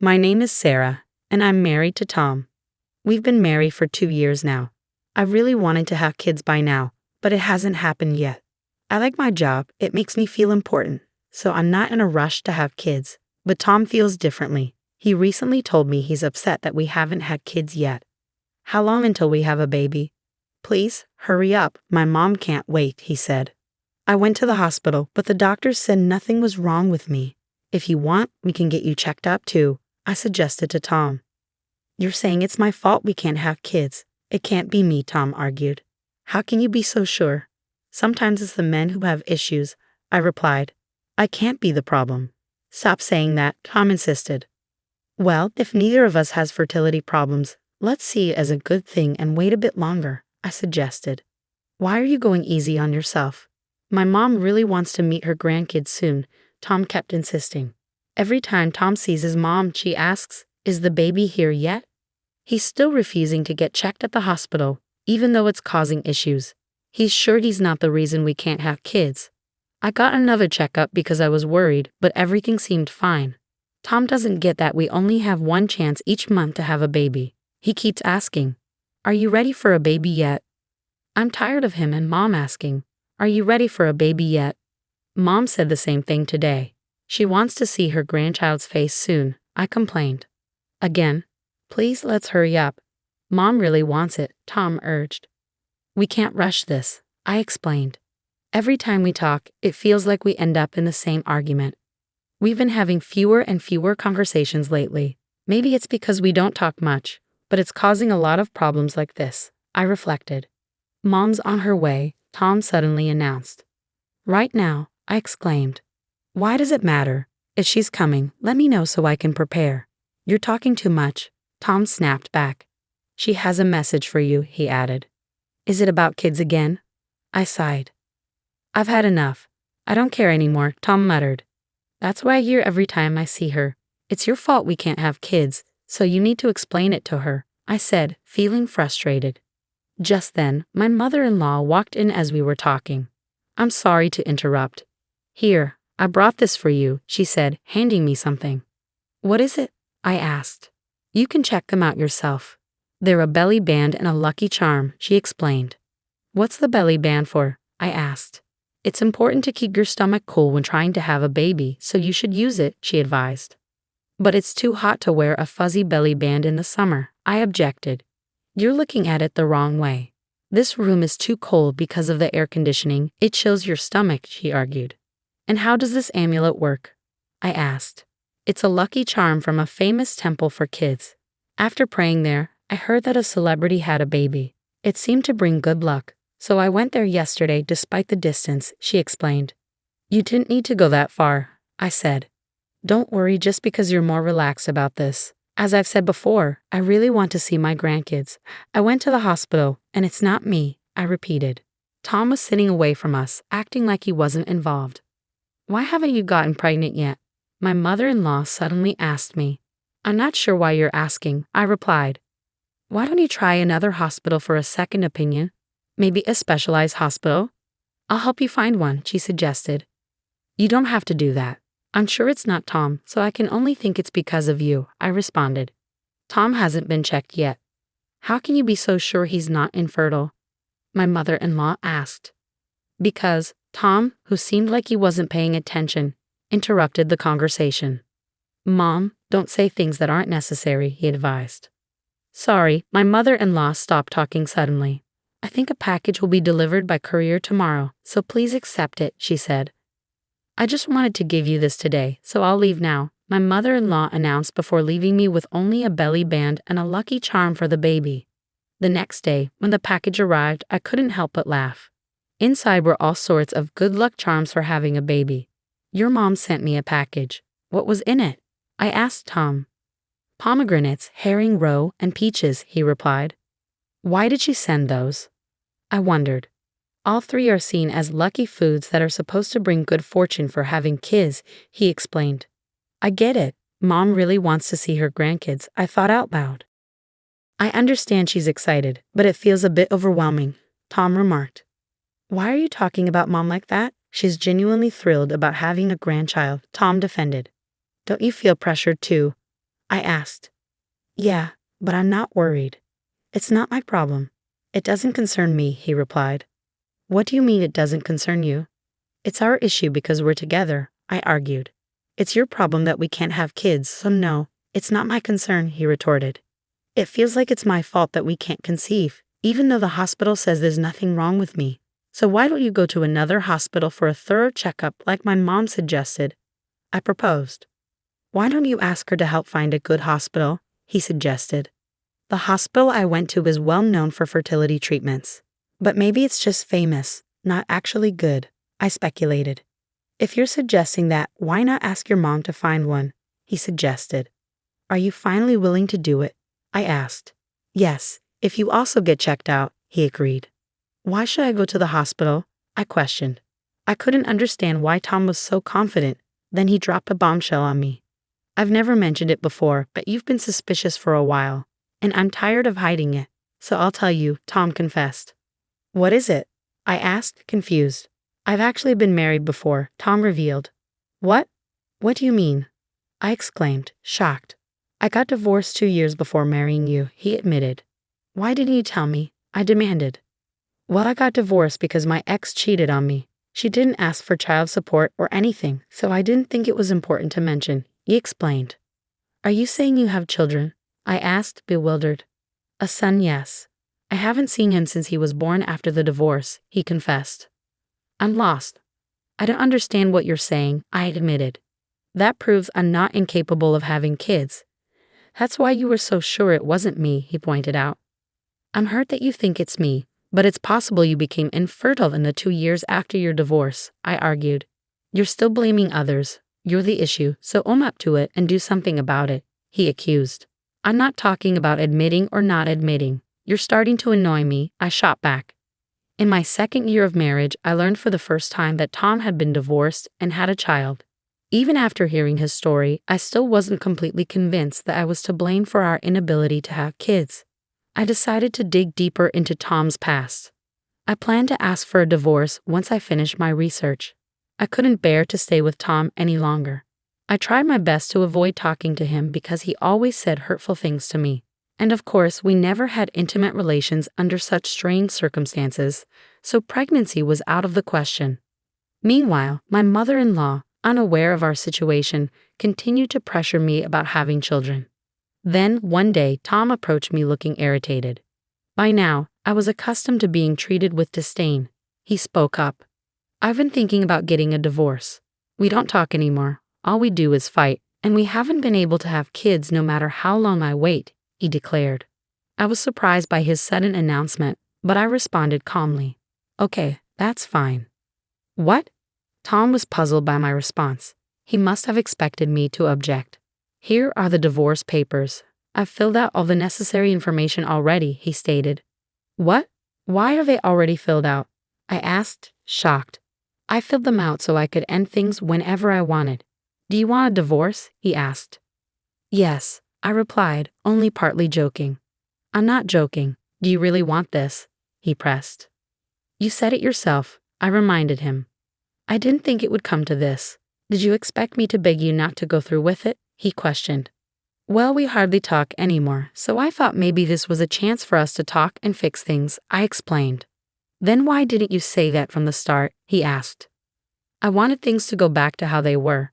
My name is Sarah, and I'm married to Tom. We've been married for 2 years now. I really wanted to have kids by now, but it hasn't happened yet. I like my job, it makes me feel important, so I'm not in a rush to have kids. But Tom feels differently. He recently told me he's upset that we haven't had kids yet. How long until we have a baby? Please, hurry up, my mom can't wait, he said. I went to the hospital, but the doctors said nothing was wrong with me. If you want, we can get you checked up too, I suggested to Tom. You're saying it's my fault we can't have kids. It can't be me, Tom argued. How can you be so sure? Sometimes it's the men who have issues, I replied. I can't be the problem. Stop saying that, Tom insisted. Well, if neither of us has fertility problems, let's see it as a good thing and wait a bit longer, I suggested. Why are you going easy on yourself? My mom really wants to meet her grandkids soon, Tom kept insisting. Every time Tom sees his mom, she asks, is the baby here yet? He's still refusing to get checked at the hospital, even though it's causing issues. He's sure he's not the reason we can't have kids. I got another checkup because I was worried, but everything seemed fine. Tom doesn't get that we only have one chance each month to have a baby. He keeps asking, are you ready for a baby yet? I'm tired of him and Mom asking, are you ready for a baby yet? Mom said the same thing today. She wants to see her grandchild's face soon, I complained. Again, please let's hurry up. Mom really wants it, Tom urged. We can't rush this, I explained. Every time we talk, it feels like we end up in the same argument. We've been having fewer and fewer conversations lately. Maybe it's because we don't talk much, but it's causing a lot of problems like this, I reflected. Mom's on her way, Tom suddenly announced. Right now, I exclaimed. Why does it matter? If she's coming, let me know so I can prepare. You're talking too much, Tom snapped back. She has a message for you, he added. Is it about kids again? I sighed. I've had enough. I don't care anymore, Tom muttered. That's what I hear every time I see her. It's your fault we can't have kids, so you need to explain it to her, I said, feeling frustrated. Just then, my mother-in-law walked in as we were talking. I'm sorry to interrupt. Here, I brought this for you, she said, handing me something. What is it? I asked. You can check them out yourself. They're a belly band and a lucky charm, she explained. What's the belly band for? I asked. It's important to keep your stomach cool when trying to have a baby, so you should use it, she advised. But it's too hot to wear a fuzzy belly band in the summer, I objected. You're looking at it the wrong way. This room is too cold because of the air conditioning. It chills your stomach, she argued. And how does this amulet work? I asked. It's a lucky charm from a famous temple for kids. After praying there, I heard that a celebrity had a baby. It seemed to bring good luck. So I went there yesterday despite the distance, she explained. You didn't need to go that far, I said. Don't worry just because you're more relaxed about this. As I've said before, I really want to see my grandkids. I went to the hospital, and it's not me, I repeated. Tom was sitting away from us, acting like he wasn't involved. Why haven't you gotten pregnant yet? My mother-in-law suddenly asked me. I'm not sure why you're asking, I replied. Why don't you try another hospital for a second opinion? Maybe a specialized hospital? I'll help you find one, she suggested. You don't have to do that. I'm sure it's not Tom, so I can only think it's because of you, I responded. Tom hasn't been checked yet. How can you be so sure he's not infertile? My mother-in-law asked. Because Tom, who seemed like he wasn't paying attention, interrupted the conversation. Mom, don't say things that aren't necessary, he advised. Sorry, my mother-in-law stopped talking suddenly. I think a package will be delivered by courier tomorrow, so please accept it, she said. I just wanted to give you this today, so I'll leave now, my mother-in-law announced before leaving me with only a belly band and a lucky charm for the baby. The next day, when the package arrived, I couldn't help but laugh. Inside were all sorts of good luck charms for having a baby. Your mom sent me a package. What was in it? I asked Tom. Pomegranates, herring roe, and peaches, he replied. Why did she send those? I wondered. All three are seen as lucky foods that are supposed to bring good fortune for having kids, he explained. I get it. Mom really wants to see her grandkids, I thought out loud. I understand she's excited, but it feels a bit overwhelming, Tom remarked. Why are you talking about Mom like that? She's genuinely thrilled about having a grandchild, Tom defended. Don't you feel pressured too? I asked. Yeah, but I'm not worried. It's not my problem. It doesn't concern me, he replied. What do you mean it doesn't concern you? It's our issue because we're together, I argued. It's your problem that we can't have kids, so no, it's not my concern, he retorted. It feels like it's my fault that we can't conceive, even though the hospital says there's nothing wrong with me. So why don't you go to another hospital for a thorough checkup like my mom suggested? I proposed. Why don't you ask her to help find a good hospital? He suggested. The hospital I went to is well known for fertility treatments. But maybe it's just famous, not actually good, I speculated. If you're suggesting that, why not ask your mom to find one? He suggested. Are you finally willing to do it? I asked. Yes, if you also get checked out, he agreed. Why should I go to the hospital? I questioned. I couldn't understand why Tom was so confident. Then he dropped a bombshell on me. I've never mentioned it before, but you've been suspicious for a while, and I'm tired of hiding it, so I'll tell you, Tom confessed. What is it? I asked, confused. I've actually been married before, Tom revealed. What? What do you mean? I exclaimed, shocked. I got divorced 2 years before marrying you, he admitted. Why didn't you tell me? I demanded. Well, I got divorced because my ex cheated on me. She didn't ask for child support or anything, so I didn't think it was important to mention, he explained. Are you saying you have children? I asked, bewildered. A son, yes. I haven't seen him since he was born after the divorce, he confessed. I'm lost. I don't understand what you're saying, I admitted. That proves I'm not incapable of having kids. That's why you were so sure it wasn't me, he pointed out. I'm hurt that you think it's me, but it's possible you became infertile in the 2 years after your divorce, I argued. You're still blaming others. You're the issue, so own up to it and do something about it, he accused. I'm not talking about admitting or not admitting. You're starting to annoy me, I shot back. In my 2nd year of marriage, I learned for the first time that Tom had been divorced and had a child. Even after hearing his story, I still wasn't completely convinced that I was to blame for our inability to have kids. I decided to dig deeper into Tom's past. I planned to ask for a divorce once I finished my research. I couldn't bear to stay with Tom any longer. I tried my best to avoid talking to him because he always said hurtful things to me. And of course, we never had intimate relations under such strange circumstances, so pregnancy was out of the question. Meanwhile, my mother-in-law, unaware of our situation, continued to pressure me about having children. Then, one day, Tom approached me looking irritated. By now, I was accustomed to being treated with disdain. He spoke up. I've been thinking about getting a divorce. We don't talk anymore. All we do is fight, and we haven't been able to have kids no matter how long I wait, he declared. I was surprised by his sudden announcement, but I responded calmly. Okay, that's fine. What? Tom was puzzled by my response. He must have expected me to object. Here are the divorce papers. I've filled out all the necessary information already, he stated. What? Why are they already filled out? I asked, shocked. I filled them out so I could end things whenever I wanted. Do you want a divorce? He asked. Yes, I replied, only partly joking. I'm not joking. Do you really want this? He pressed. You said it yourself, I reminded him. I didn't think it would come to this. Did you expect me to beg you not to go through with it? He questioned. Well, we hardly talk anymore, so I thought maybe this was a chance for us to talk and fix things, I explained. Then why didn't you say that from the start? He asked. I wanted things to go back to how they were.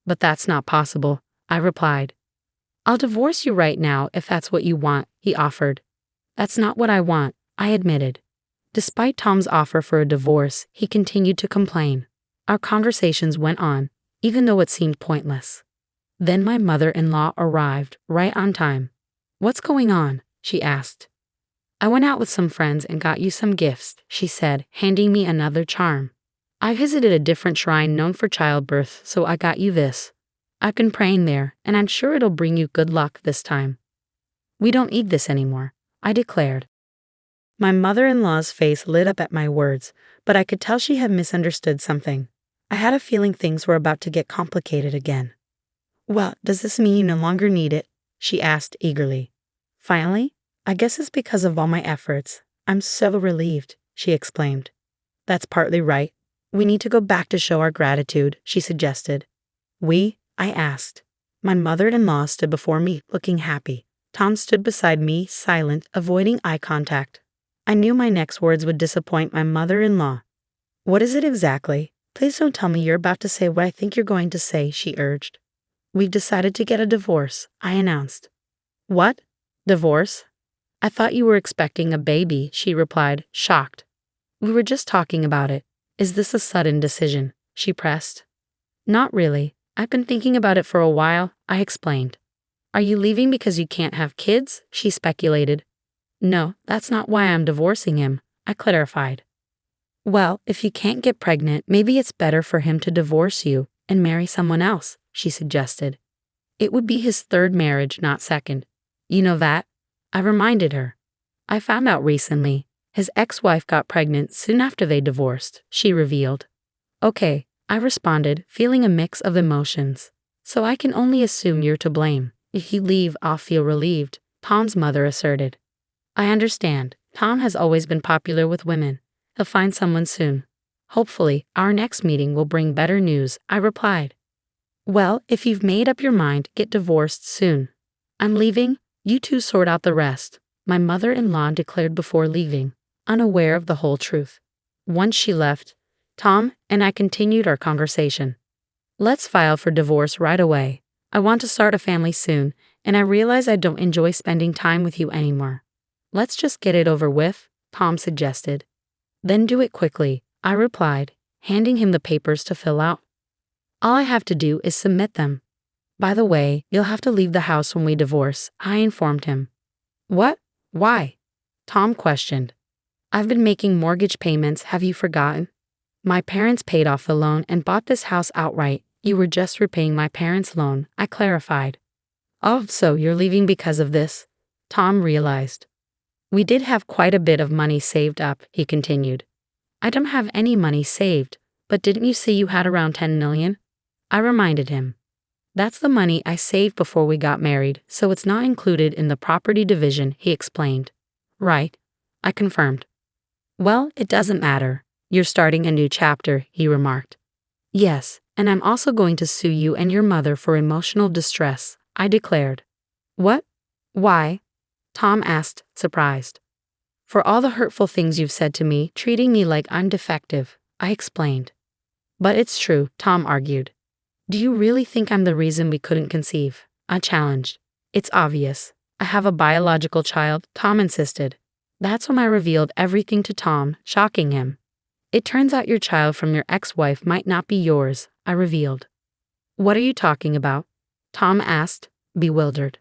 But that's not possible, I replied. I'll divorce you right now if that's what you want, he offered. That's not what I want, I admitted. Despite Tom's offer for a divorce, he continued to complain. Our conversations went on, even though it seemed pointless. Then my mother-in-law arrived, right on time. What's going on? She asked. I went out with some friends and got you some gifts, she said, handing me another charm. I visited a different shrine known for childbirth, so I got you this. I've been praying there, and I'm sure it'll bring you good luck this time. We don't need this anymore, I declared. My mother-in-law's face lit up at my words, but I could tell she had misunderstood something. I had a feeling things were about to get complicated again. Well, does this mean you no longer need it? She asked eagerly. Finally? I guess it's because of all my efforts. I'm so relieved, she exclaimed. That's partly right. We need to go back to show our gratitude, she suggested. We? I asked. My mother-in-law stood before me, looking happy. Tom stood beside me, silent, avoiding eye contact. I knew my next words would disappoint my mother-in-law. What is it exactly? Please don't tell me you're about to say what I think you're going to say, she urged. We've decided to get a divorce, I announced. What? Divorce? I thought you were expecting a baby, she replied, shocked. We were just talking about it. Is this a sudden decision? She pressed. Not really. I've been thinking about it for a while, I explained. Are you leaving because you can't have kids? She speculated. No, that's not why I'm divorcing him, I clarified. Well, if you can't get pregnant, maybe it's better for him to divorce you and marry someone else, she suggested. It would be his third marriage, not second. You know that? I reminded her. I found out recently. His ex-wife got pregnant soon after they divorced, she revealed. Okay, I responded, feeling a mix of emotions. So I can only assume you're to blame. If you leave, I'll feel relieved, Tom's mother asserted. I understand. Tom has always been popular with women. He'll find someone soon. Hopefully, our next meeting will bring better news, I replied. Well, if you've made up your mind, get divorced soon. I'm leaving. You two sort out the rest, my mother-in-law declared before leaving, unaware of the whole truth. Once she left, Tom and I continued our conversation. Let's file for divorce right away. I want to start a family soon, and I realize I don't enjoy spending time with you anymore. Let's just get it over with, Tom suggested. Then do it quickly, I replied, handing him the papers to fill out. All I have to do is submit them. By the way, you'll have to leave the house when we divorce, I informed him. What? Why? Tom questioned. I've been making mortgage payments, have you forgotten? My parents paid off the loan and bought this house outright. You were just repaying my parents' loan, I clarified. Oh, so you're leaving because of this? Tom realized. We did have quite a bit of money saved up, he continued. I don't have any money saved, but didn't you say you had around 10 million? I reminded him. That's the money I saved before we got married, so it's not included in the property division, he explained. Right, I confirmed. Well, it doesn't matter. You're starting a new chapter, he remarked. Yes, and I'm also going to sue you and your mother for emotional distress, I declared. What? Why? Tom asked, surprised. For all the hurtful things you've said to me, treating me like I'm defective, I explained. But it's true, Tom argued. Do you really think I'm the reason we couldn't conceive? I challenged. It's obvious. I have a biological child, Tom insisted. That's when I revealed everything to Tom, shocking him. It turns out your child from your ex-wife might not be yours, I revealed. What are you talking about? Tom asked, bewildered.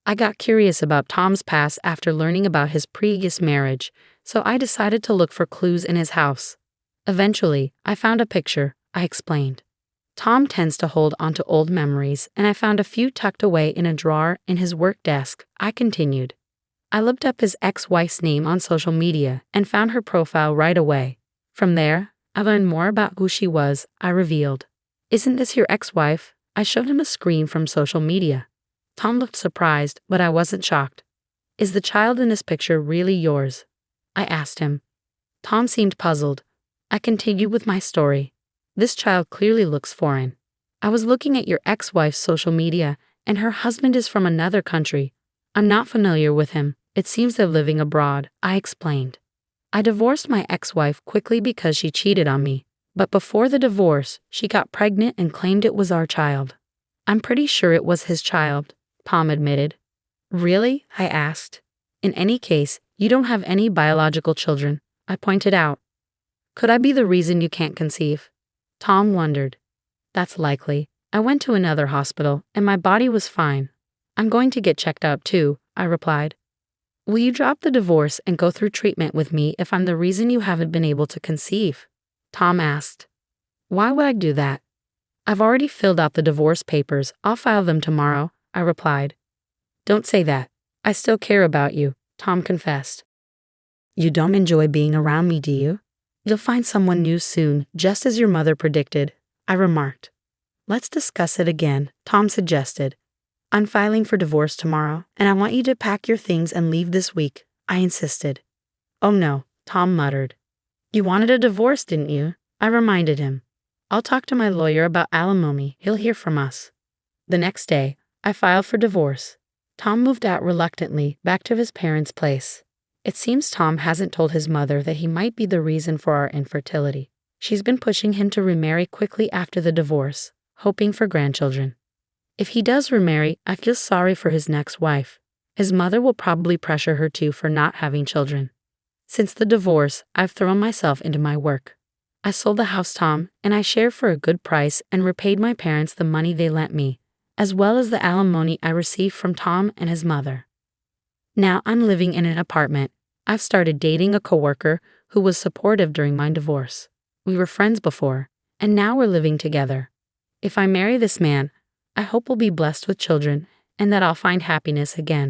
I got curious about Tom's past after learning about his previous marriage, so I decided to look for clues in his house. Eventually, I found a picture, I explained. Tom tends to hold onto old memories, and I found a few tucked away in a drawer in his work desk, I continued. I looked up his ex-wife's name on social media and found her profile right away. From there, I learned more about who she was, I revealed. Isn't this your ex-wife? I showed him a screen from social media. Tom looked surprised, but I wasn't shocked. Is the child in this picture really yours? I asked him. Tom seemed puzzled. I continued with my story. This child clearly looks foreign. I was looking at your ex-wife's social media, and her husband is from another country. I'm not familiar with him. It seems they're living abroad, I explained. I divorced my ex-wife quickly because she cheated on me, but before the divorce, she got pregnant and claimed it was our child. I'm pretty sure it was his child, Tom admitted. Really? I asked. In any case, you don't have any biological children, I pointed out. Could I be the reason you can't conceive? Tom wondered. That's likely. I went to another hospital, and my body was fine. I'm going to get checked out too, I replied. Will you drop the divorce and go through treatment with me if I'm the reason you haven't been able to conceive? Tom asked. Why would I do that? I've already filled out the divorce papers. I'll file them tomorrow, I replied. Don't say that. I still care about you, Tom confessed. You don't enjoy being around me, do you? You'll find someone new soon, just as your mother predicted, I remarked. Let's discuss it again, Tom suggested. I'm filing for divorce tomorrow, and I want you to pack your things and leave this week, I insisted. Oh no, Tom muttered. You wanted a divorce, didn't you? I reminded him. I'll talk to my lawyer about alimony. He'll hear from us. The next day, I filed for divorce. Tom moved out reluctantly back to his parents' place. It seems Tom hasn't told his mother that he might be the reason for our infertility. She's been pushing him to remarry quickly after the divorce, hoping for grandchildren. If he does remarry, I feel sorry for his next wife. His mother will probably pressure her too for not having children. Since the divorce, I've thrown myself into my work. I sold the house Tom, and I shared for a good price and repaid my parents the money they lent me, as well as the alimony I received from Tom and his mother. Now I'm living in an apartment. I've started dating a coworker who was supportive during my divorce. We were friends before, and now we're living together. If I marry this man, I hope we'll be blessed with children and that I'll find happiness again.